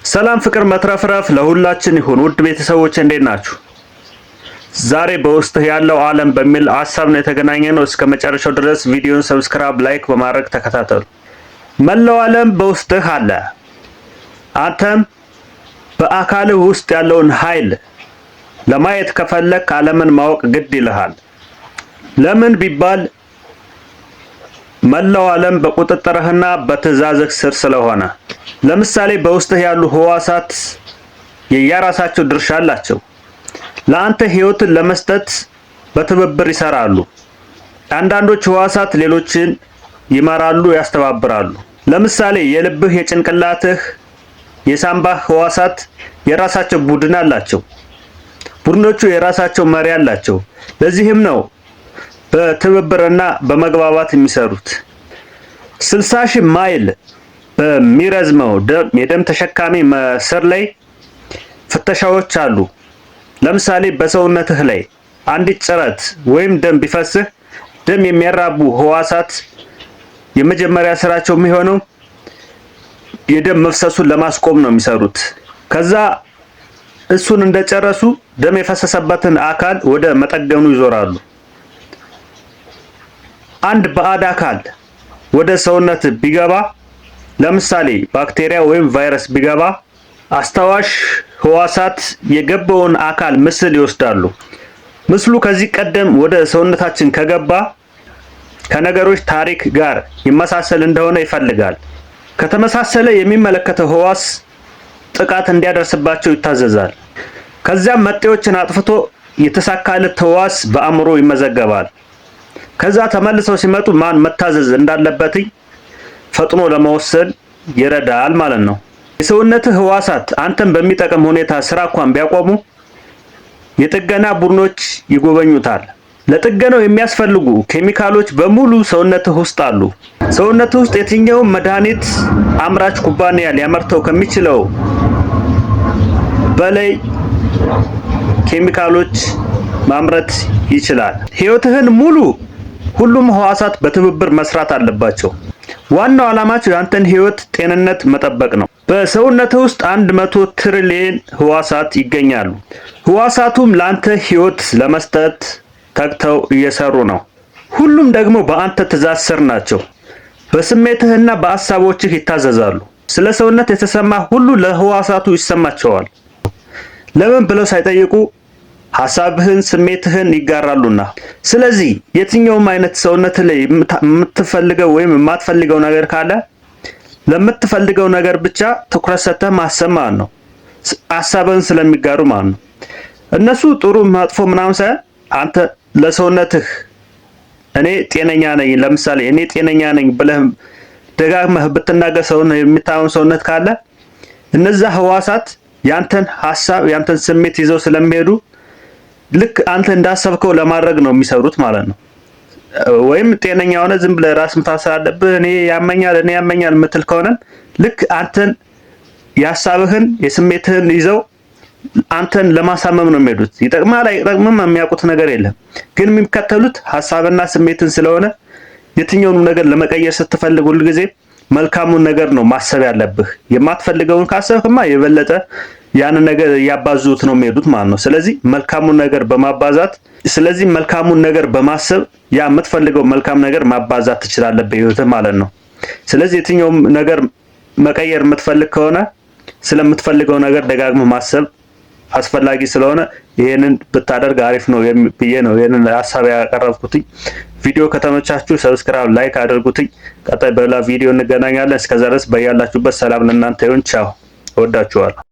ሰላም ፍቅር መትረፍረፍ ለሁላችን ይሁን። ውድ ቤተሰቦች እንዴት ናችሁ? ዛሬ በውስጥህ ያለው ዓለም በሚል ሐሳብ ነው የተገናኘነው። እስከ መጨረሻው ድረስ ቪዲዮን ሰብስክራይብ፣ ላይክ በማድረግ ተከታተሉ። መላው ዓለም በውስጥህ አለ። አንተም በአካልህ ውስጥ ያለውን ኃይል ለማየት ከፈለክ ዓለምን ማወቅ ግድ ይልሃል። ለምን ቢባል መላው ዓለም በቁጥጥርህና በትዕዛዝህ ስር ስለሆነ። ለምሳሌ በውስጥህ ያሉ ህዋሳት የየራሳቸው ድርሻ አላቸው። ለአንተ ህይወትን ለመስጠት በትብብር ይሰራሉ። አንዳንዶች ህዋሳት ሌሎችን ይመራሉ፣ ያስተባብራሉ። ለምሳሌ የልብህ፣ የጭንቅላትህ፣ የሳምባህ ህዋሳት የራሳቸው ቡድን አላቸው። ቡድኖቹ የራሳቸው መሪ አላቸው። ለዚህም ነው በትብብርና በመግባባት የሚሰሩት። 60,000 ማይል በሚረዝመው የደም ተሸካሚ መስር ላይ ፍተሻዎች አሉ። ለምሳሌ በሰውነትህ ላይ አንዲት ጭረት ወይም ደም ቢፈስህ ደም የሚያራቡ ህዋሳት የመጀመሪያ ስራቸው የሚሆነው የደም መፍሰሱን ለማስቆም ነው የሚሰሩት። ከዛ እሱን እንደጨረሱ ደም የፈሰሰበትን አካል ወደ መጠገኑ ይዞራሉ። አንድ ባዕድ አካል ወደ ሰውነት ቢገባ፣ ለምሳሌ ባክቴሪያ ወይም ቫይረስ ቢገባ፣ አስታዋሽ ህዋሳት የገባውን አካል ምስል ይወስዳሉ። ምስሉ ከዚህ ቀደም ወደ ሰውነታችን ከገባ ከነገሮች ታሪክ ጋር ይመሳሰል እንደሆነ ይፈልጋል። ከተመሳሰለ የሚመለከተው ህዋስ ጥቃት እንዲያደርስባቸው ይታዘዛል። ከዚያም መጤዎችን አጥፍቶ የተሳካለት ህዋስ በአእምሮ ይመዘገባል። ከዛ ተመልሰው ሲመጡ ማን መታዘዝ እንዳለበት ፈጥኖ ለመወሰን ይረዳል ማለት ነው። የሰውነትህ ህዋሳት አንተን በሚጠቅም ሁኔታ ስራ እንኳን ቢያቆሙ የጥገና ቡድኖች ይጎበኙታል። ለጥገናው የሚያስፈልጉ ኬሚካሎች በሙሉ ሰውነትህ ውስጥ አሉ። ሰውነትህ ውስጥ የትኛውም መድኃኒት አምራች ኩባንያ ሊያመርተው ከሚችለው በላይ ኬሚካሎች ማምረት ይችላል። ህይወትህን ሙሉ ሁሉም ህዋሳት በትብብር መስራት አለባቸው። ዋናው ዓላማቸው ያንተን ህይወት ጤንነት መጠበቅ ነው። በሰውነትህ ውስጥ 100 ትሪሊየን ህዋሳት ይገኛሉ። ህዋሳቱም ላንተ ህይወት ለመስጠት ተግተው እየሰሩ ነው። ሁሉም ደግሞ በአንተ ትዕዛዝ ስር ናቸው። በስሜትህና በሐሳቦችህ ይታዘዛሉ። ስለ ሰውነት የተሰማ ሁሉ ለህዋሳቱ ይሰማቸዋል። ለምን ብለው ሳይጠይቁ ሐሳብህን፣ ስሜትህን ይጋራሉና። ስለዚህ የትኛውም አይነት ሰውነት ላይ የምትፈልገው ወይም የማትፈልገው ነገር ካለ ለምትፈልገው ነገር ብቻ ትኩረት ሰጥተህ ማሰብ ማለት ነው። ሐሳብህን ስለሚጋሩ ማለት ነው። እነሱ ጥሩ መጥፎ ምናምን ሳይሆን አንተ ለሰውነትህ እኔ ጤነኛ ነኝ፣ ለምሳሌ እኔ ጤነኛ ነኝ ብለህ ደጋግመህ ብትናገር የሚታመም ሰውነት ካለ እነዛ ህዋሳት ያንተን ሐሳብ ያንተን ስሜት ይዘው ስለሚሄዱ ልክ አንተ እንዳሰብከው ለማድረግ ነው የሚሰሩት ማለት ነው። ወይም ጤነኛ ሆነ ዝም ብለህ ራስ ምታት ስላለብህ እኔ ያመኛል የምትል ከሆነ ልክ አንተን የሐሳብህን የስሜትህን ይዘው አንተን ለማሳመም ነው የሚሄዱት። ይጠቅማል አይጠቅምም የሚያውቁት ነገር የለም፣ ግን የሚከተሉት ሐሳብና ስሜትን ስለሆነ የትኛውንም ነገር ለመቀየር ስትፈልግ ሁሉ ጊዜ መልካሙን ነገር ነው ማሰብ ያለብህ። የማትፈልገውን ካሰብክማ የበለጠ ያንን ነገር ያባዙት ነው የሚሄዱት ማለት ነው። ስለዚህ መልካሙን ነገር በማባዛት መልካሙን ነገር በማሰብ ያ የምትፈልገው መልካም ነገር ማባዛት ትችላለህ በህይወትህ ማለት ነው። ስለዚህ የትኛውም ነገር መቀየር የምትፈልግ ከሆነ ስለምትፈልገው ነገር ደጋግመህ ማሰብ አስፈላጊ ስለሆነ ይሄንን ብታደርግ አሪፍ ነው ብዬ ነው ይሄንን ሐሳብ ያቀረብኩት። ቪዲዮ ከተመቻችሁ ሰብስክራይብ፣ ላይክ አድርጉት። ቀጣይ በሌላ ቪዲዮ እንገናኛለን። እስከዛ ድረስ በያላችሁበት ሰላም ለእናንተ ይሁን። ቻው፣ እወዳችኋለሁ።